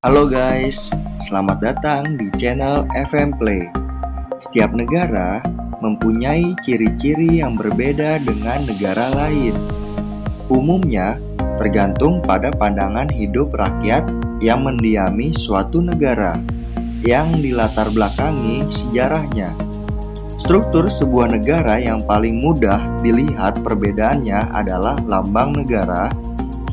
Halo guys, selamat datang di channel FM Play. Setiap negara mempunyai ciri-ciri yang berbeda dengan negara lain. Umumnya tergantung pada pandangan hidup rakyat yang mendiami suatu negara, yang dilatar belakangi sejarahnya. Struktur sebuah negara yang paling mudah dilihat perbedaannya adalah lambang negara,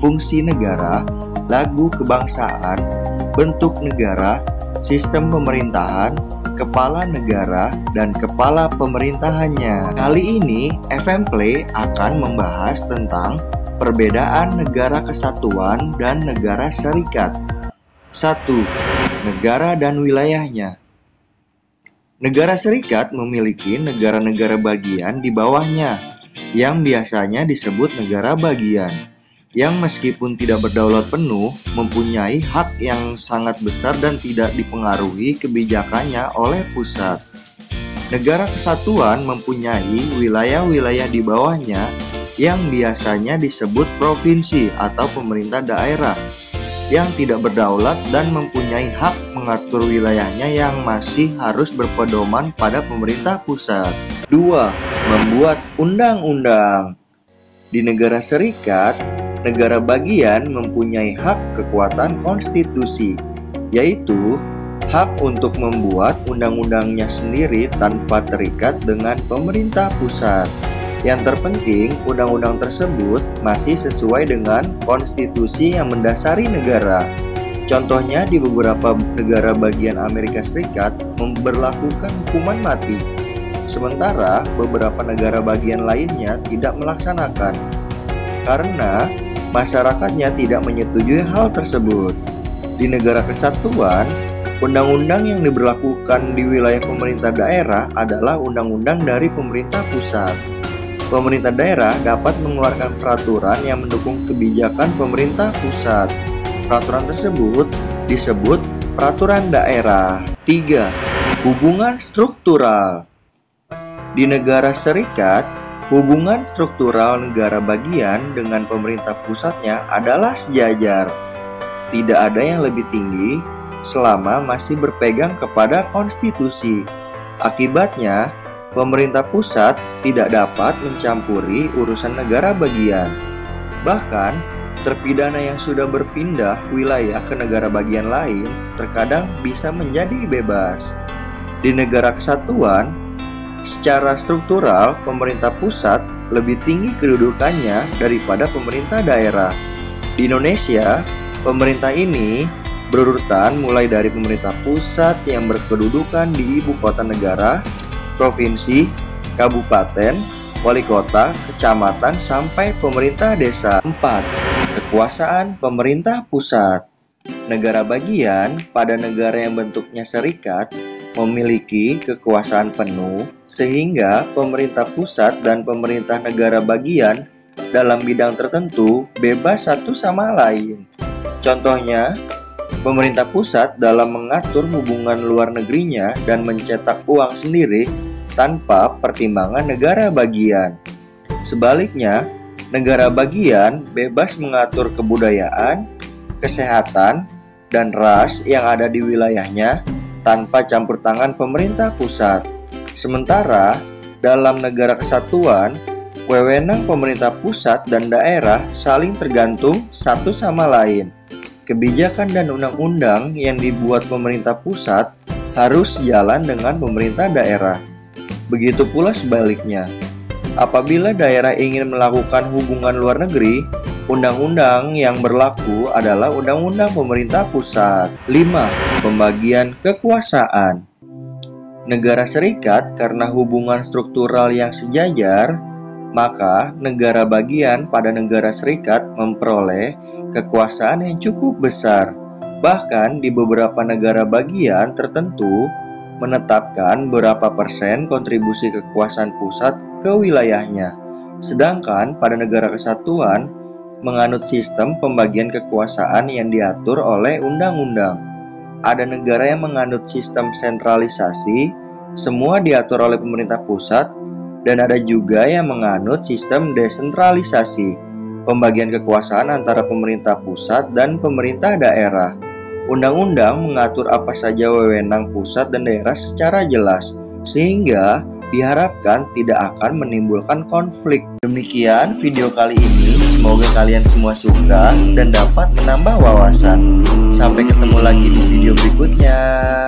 fungsi negara, lagu kebangsaan, bentuk negara, sistem pemerintahan, kepala negara, dan kepala pemerintahannya. Kali ini, FM Play akan membahas tentang perbedaan negara kesatuan dan negara serikat. 1. Negara dan wilayahnya. Negara serikat memiliki negara-negara bagian di bawahnya, yang biasanya disebut negara bagian, yang meskipun tidak berdaulat penuh, mempunyai hak yang sangat besar dan tidak dipengaruhi kebijakannya oleh pusat. Negara kesatuan mempunyai wilayah-wilayah di bawahnya yang biasanya disebut provinsi atau pemerintah daerah, yang tidak berdaulat dan mempunyai hak mengatur wilayahnya yang masih harus berpedoman pada pemerintah pusat. 2. Membuat undang-undang. Di negara serikat, negara bagian mempunyai hak kekuatan konstitusi, yaitu hak untuk membuat undang-undangnya sendiri tanpa terikat dengan pemerintah pusat. Yang terpenting, undang-undang tersebut masih sesuai dengan konstitusi yang mendasari negara. Contohnya, di beberapa negara bagian Amerika Serikat memberlakukan hukuman mati, sementara beberapa negara bagian lainnya tidak melaksanakan, karena masyarakatnya tidak menyetujui hal tersebut. Di negara kesatuan, undang-undang yang diberlakukan di wilayah pemerintah daerah adalah undang-undang dari pemerintah pusat. Pemerintah daerah dapat mengeluarkan peraturan yang mendukung kebijakan pemerintah pusat. Peraturan tersebut disebut peraturan daerah. 3. Hubungan struktural. Di negara serikat, hubungan struktural negara bagian dengan pemerintah pusatnya adalah sejajar. Tidak ada yang lebih tinggi selama masih berpegang kepada konstitusi. Akibatnya, pemerintah pusat tidak dapat mencampuri urusan negara bagian. Bahkan, terpidana yang sudah berpindah wilayah ke negara bagian lain terkadang bisa menjadi bebas. Di negara kesatuan, secara struktural, pemerintah pusat lebih tinggi kedudukannya daripada pemerintah daerah. Di Indonesia, pemerintah ini berurutan mulai dari pemerintah pusat yang berkedudukan di ibu kota negara, provinsi, kabupaten, wali kota, kecamatan, sampai pemerintah desa. 4. Kekuasaan pemerintah pusat. Negara bagian pada negara yang bentuknya serikat memiliki kekuasaan penuh, sehingga pemerintah pusat dan pemerintah negara bagian dalam bidang tertentu bebas satu sama lain. Contohnya, pemerintah pusat dalam mengatur hubungan luar negerinya dan mencetak uang sendiri tanpa pertimbangan negara bagian. Sebaliknya, negara bagian bebas mengatur kebudayaan, kesehatan, dan ras yang ada di wilayahnya tanpa campur tangan pemerintah pusat. Sementara, dalam negara kesatuan, wewenang pemerintah pusat dan daerah saling tergantung satu sama lain. Kebijakan dan undang-undang yang dibuat pemerintah pusat harus jalan dengan pemerintah daerah. Begitu pula sebaliknya. Apabila daerah ingin melakukan hubungan luar negeri, undang-undang yang berlaku adalah undang-undang pemerintah pusat. 5. Pembagian kekuasaan. Negara serikat karena hubungan struktural yang sejajar, maka negara bagian pada negara serikat memperoleh kekuasaan yang cukup besar. Bahkan di beberapa negara bagian tertentu menetapkan berapa persen kontribusi kekuasaan pusat ke wilayahnya. Sedangkan pada negara kesatuan menganut sistem pembagian kekuasaan yang diatur oleh undang-undang. Ada negara yang menganut sistem sentralisasi, semua diatur oleh pemerintah pusat, dan ada juga yang menganut sistem desentralisasi, pembagian kekuasaan antara pemerintah pusat dan pemerintah daerah. Undang-undang mengatur apa saja wewenang pusat dan daerah secara jelas, sehingga diharapkan tidak akan menimbulkan konflik. Demikian video kali ini, semoga kalian semua suka dan dapat menambah wawasan. Sampai ketemu lagi di video berikutnya.